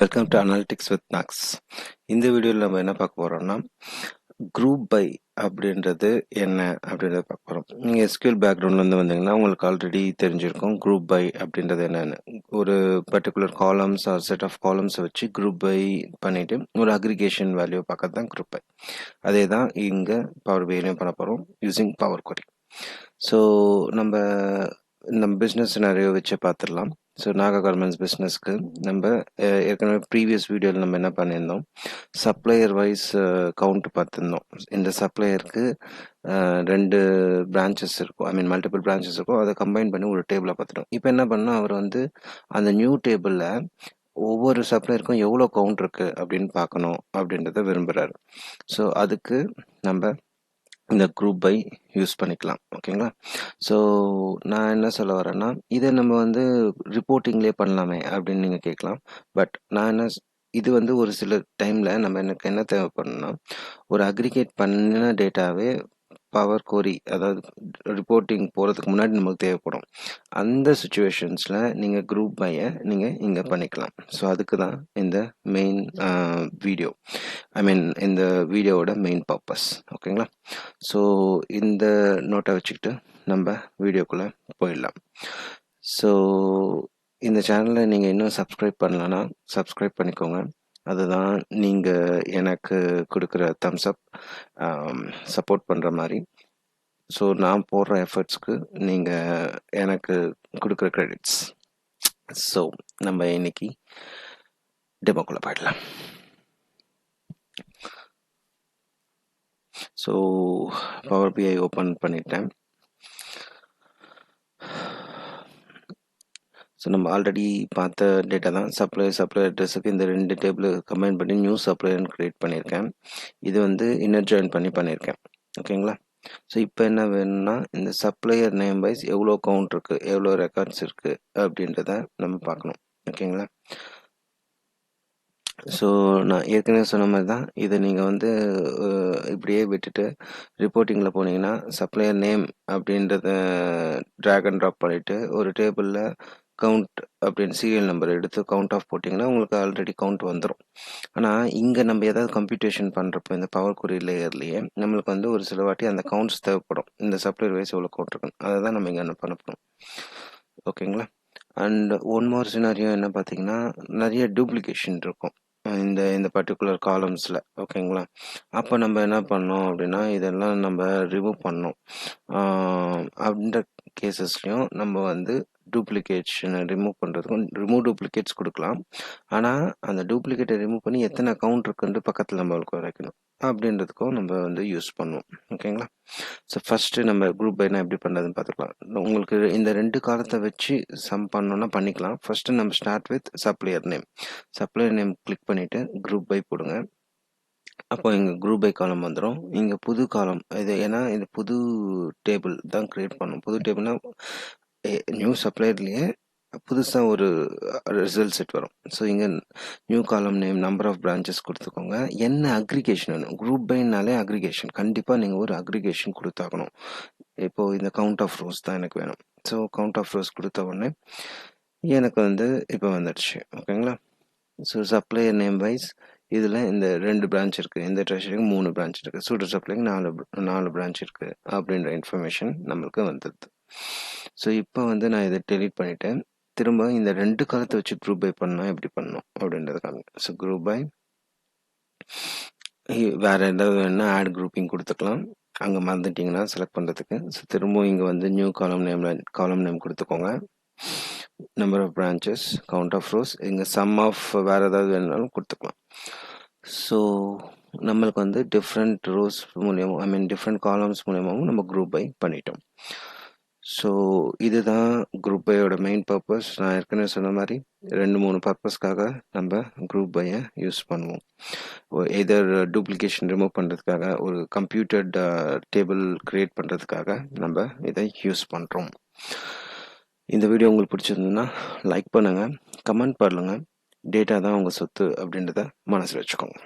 Welcome to analytics with knocks. இந்த வீடியோவில் நம்ம என்ன பார்க்க போகிறோம்னா, குரூப் பை அப்படின்றது என்ன அப்படின்றத பார்க்க போகிறோம். நீங்கள் எஸ்கியூஎல் பேக்ரவுண்ட்லேருந்து வந்தீங்கன்னா உங்களுக்கு ஆல்ரெடி தெரிஞ்சிருக்கும் குரூப் பை அப்படின்றது என்னென்னு. ஒரு particular columns or set of காலம்ஸை வச்சு குரூப் பை பண்ணிவிட்டு ஒரு அக்ரிகேஷன் வேல்யூ பார்க்கறது தான் குரூப் பை. அதே தான் இங்கே பவர் பைலையும் பண்ண போகிறோம் யூஸிங் பவர் கொரி. ஸோ நம்ம பிஸ்னஸ் நிறைய வச்சு பார்த்துடலாம். ஸோ நாகா கார்மெண்ட்ஸ் பிஸ்னஸ்க்கு நம்ம ஏற்கனவே ப்ரீவியஸ் வீடியோவில் நம்ம என்ன பண்ணியிருந்தோம், சப்ளையர் வைஸ் கவுண்ட் பார்த்துருந்தோம். இந்த சப்ளையருக்கு 2 பிரான்ச்சஸ் இருக்கும், ஐ மீன் மல்டிபிள் பிரான்ச்சஸ் இருக்கும். அதை கம்பைன் பண்ணி ஒரு டேபிளாக பார்த்துட்டோம். இப்போ என்ன பண்ணால் அவர் வந்து அந்த நியூ டேபிளில் ஒவ்வொரு சப்ளையருக்கும் எவ்வளோ கவுண்ட் இருக்குது அப்படின்னு பார்க்கணும் அப்படின்றத விரும்புகிறாரு. ஸோ அதுக்கு நம்ம இந்த குரூப் பை யூஸ் பண்ணிக்கலாம். ஓகேங்களா? ஸோ நான் என்ன சொல்ல வரேன்னா, இதை நம்ம வந்து ரிப்போர்ட்டிங்லேயே பண்ணலாமே அப்படின்னு நீங்கள் கேட்கலாம். பட் நான் என்ன இது வந்து ஒரு சில டைமில் எனக்கு என்ன தேவைப்படணும்னா, ஒரு அக்ரிகேட் பண்ணின டேட்டாவே பவர் கொரி, அதாவது ரிப்போர்ட்டிங் போகிறதுக்கு முன்னாடி நமக்கு தேவைப்படும். அந்த சுச்சுவேஷன்ஸில் நீங்கள் குரூப் பையை நீங்கள் இங்கே பண்ணிக்கலாம். ஸோ அதுக்கு தான் இந்த மெயின் வீடியோ, ஐ மீன் இந்த வீடியோவோட மெயின் பர்பஸ். ஓகேங்களா? ஸோ இந்த நோட்டை வச்சுக்கிட்டு நம்ம வீடியோக்குள்ளே போயிடலாம். ஸோ இந்த சேனலை நீங்கள் இன்னும் சப்ஸ்கிரைப் பண்ணலன்னா சப்ஸ்கிரைப் பண்ணிக்கோங்க. அதுதான் நீங்கள் எனக்கு கொடுக்குற தம்ஸ் அப், சப்போர்ட் பண்ணுற மாதிரி. ஸோ நான் போடுற எஃபர்ட்ஸ்க்கு நீங்கள் எனக்கு கொடுக்குற கிரெடிட்ஸ். ஸோ நம்ம இன்னைக்கு டெமோக்குள்ளே போயிடலாம். ஸோ பவர் பிஐ ஓப்பன் பண்ணிட்டேன். ஸோ நம்ம ஆல்ரெடி பார்த்த டேட்டா தான் சப்ளையர் அட்ரஸுக்கு இந்த 2 டேபிள் கம்பைன் பண்ணி நியூ சப்ளையர்னு க்ரியேட் பண்ணியிருக்கேன். இது வந்து இன்னர் ஜாயின் பண்ணியிருக்கேன். ஓகேங்களா? ஸோ இப்போ என்ன வேணும்னா, இந்த சப்ளையர் நேம் வைஸ் எவ்வளோ கவுண்ட் இருக்குது, எவ்வளோ ரெக்கார்ட்ஸ் இருக்குது அப்படின்றத நம்ம பார்க்கணும். ஓகேங்களா? ஸோ நான் ஏற்கனவே சொன்ன மாதிரி தான், இதை நீங்கள் வந்து இப்படியே விட்டுட்டு ரிப்போர்ட்டிங்கில் போனீங்கன்னா சப்ளையர் நேம் அப்படின்றத ட்ராக் அண்ட் ட்ராப் பண்ணிவிட்டு ஒரு டேபிளில் கவுண்ட் அப்படின்னு சீரியல் நம்பர் எடுத்து கவுண்ட் ஆஃப் போட்டிங்கன்னா உங்களுக்கு ஆல்ரெடி கவுண்ட் வந்துடும். ஆனால் இங்கே நம்ம ஏதாவது கம்ப்யூட்டேஷன் பண்ணுறப்போ இந்த பவர் கொரி லேயர்லேயே நம்மளுக்கு வந்து ஒரு சில வாட்டி அந்த கவுண்ட்ஸ் தேவைப்படும். இந்த சப்ளையர் வைஸ் எவ்வளோ கவுண்ட் இருக்குன்னு அதை தான் நம்ம இங்கே என்ன பண்ண போகிறோம். ஓகேங்களா? அண்ட் ஒன் மோர் சினாரியோ என்ன பார்த்தீங்கன்னா, நிறைய டூப்ளிகேஷன் இருக்கும் இந்த இந்த பர்டிகுலர் காலம்ஸில். ஓகேங்களா? அப்போ நம்ம என்ன பண்ணோம் அப்படின்னா, இதெல்லாம் நம்ம ரிமூவ் பண்ணோம். அந்த கேசஸ்லையும் நம்ம வந்து டூப்ளிகேஷனை ரிமூவ் பண்ணுறதுக்கும் ரிமூவ் டூப்ளிகேட்ஸ் கொடுக்கலாம். ஆனால் அந்த டூப்ளிகேட்டை ரிமூவ் பண்ணி எத்தனை கவுண்ட் இருக்குன்ட்டு பக்கத்தில் நம்மளுக்கு வைக்கணும் அப்படின்றதுக்கும் நம்ம வந்து யூஸ் பண்ணுவோம். ஓகேங்களா? ஸோ ஃபஸ்ட்டு நம்ம குரூப் பைனா எப்படி பண்ணுறதுன்னு பார்த்துக்கலாம். உங்களுக்கு இந்த 2 காலத்தை வச்சு சம் பண்ணோன்னா பண்ணிக்கலாம். ஃபஸ்ட்டு நம்ம start with supplier name. Supplier name click பண்ணிவிட்டு குரூப் பை போடுங்க. அப்போ இங்கே குரூப் பை காலம் வந்துடும். இங்கே புது காலம் இது, ஏன்னா இது புது டேபிள் தான் க்ரியேட் பண்ணணும். புது டேபிள்னா நியூ சப்ளையர்லேயே புதுசாக ஒரு ரிசல்ட் செட் வரும். ஸோ இங்கே new column name, number of branches கொடுத்துக்கோங்க. என்ன அக்ரிகேஷன் வேணும்? குரூப் பைனாலே அக்ரிகேஷன், கண்டிப்பாக நீங்கள் ஒரு அக்ரிகேஷன் கொடுத்தாகணும். இப்போது இந்த கவுண்ட் ஆஃப் ரோஸ் தான் எனக்கு வேணும். ஸோ கவுண்ட் ஆஃப் ரோஸ் கொடுத்த உடனே எனக்கு வந்து இப்போ வந்துடுச்சு. ஓகேங்களா? ஸோ சப்ளையர் நேம் வைஸ் இதில் இந்த 2 பிரான்ச் இருக்குது, இந்த ட்ரெஷரிக்கு 3 பிரான்ச் இருக்குது, சூட்டர் சப்ளைக்கு 4 பிரான்ச் இருக்குது அப்படின்ற இன்ஃபர்மேஷன் நம்மளுக்கு வந்துடுது. ஸோ இப்போ வந்து நான் இதை டெலீட் பண்ணிவிட்டேன். திரும்ப இந்த 2 காலத்தை வச்சு குரூப் பை பண்ணால் எப்படி பண்ணணும் அப்படின்றது காமிங்க. ஸோ குரூப் பை வேறு ஏதாவது வேணுன்னா ஆட் குரூப்பிங் கொடுத்துக்கலாம். அங்கே மறந்துட்டிங்கன்னா செலக்ட் பண்ணுறதுக்கு. ஸோ திரும்பவும் இங்கே வந்து நியூ காலம் நேம் கொடுத்துக்கோங்க. Number of branches, count of rows, இங்கே சம் ஆஃப் வேறு ஏதாவது வேணுனாலும் கொடுத்துக்கலாம். ஸோ நம்மளுக்கு வந்து டிஃப்ரெண்ட் ரோஸ் மூலியமாக, ஐ மீன் டிஃப்ரெண்ட் காலம்ஸ் மூலியமாகவும் நம்ம குரூப் பை பண்ணிட்டோம். ஸோ இதுதான் குரூப் பையோட மெயின் பர்பஸ். நான் ஏற்கனவே சொன்ன மாதிரி 2-3 பர்பஸ்க்காக நம்ம குரூப் பையை யூஸ் பண்ணுவோம். எதர் டூப்ளிகேஷன் ரிமூவ் பண்ணுறதுக்காக, ஒரு கம்ப்யூட்டர்ட் டேபிள் க்ரியேட் பண்ணுறதுக்காக நம்ம இதை யூஸ் பண்ணுறோம். இந்த வீடியோ உங்களுக்கு பிடிச்சிருந்ததுன்னா லைக் பண்ணுங்கள், கமெண்ட் பண்ணுங்கள். டேட்டா தான் உங்கள் சொத்து அப்படின்றத மனசில் வச்சுக்கோங்க.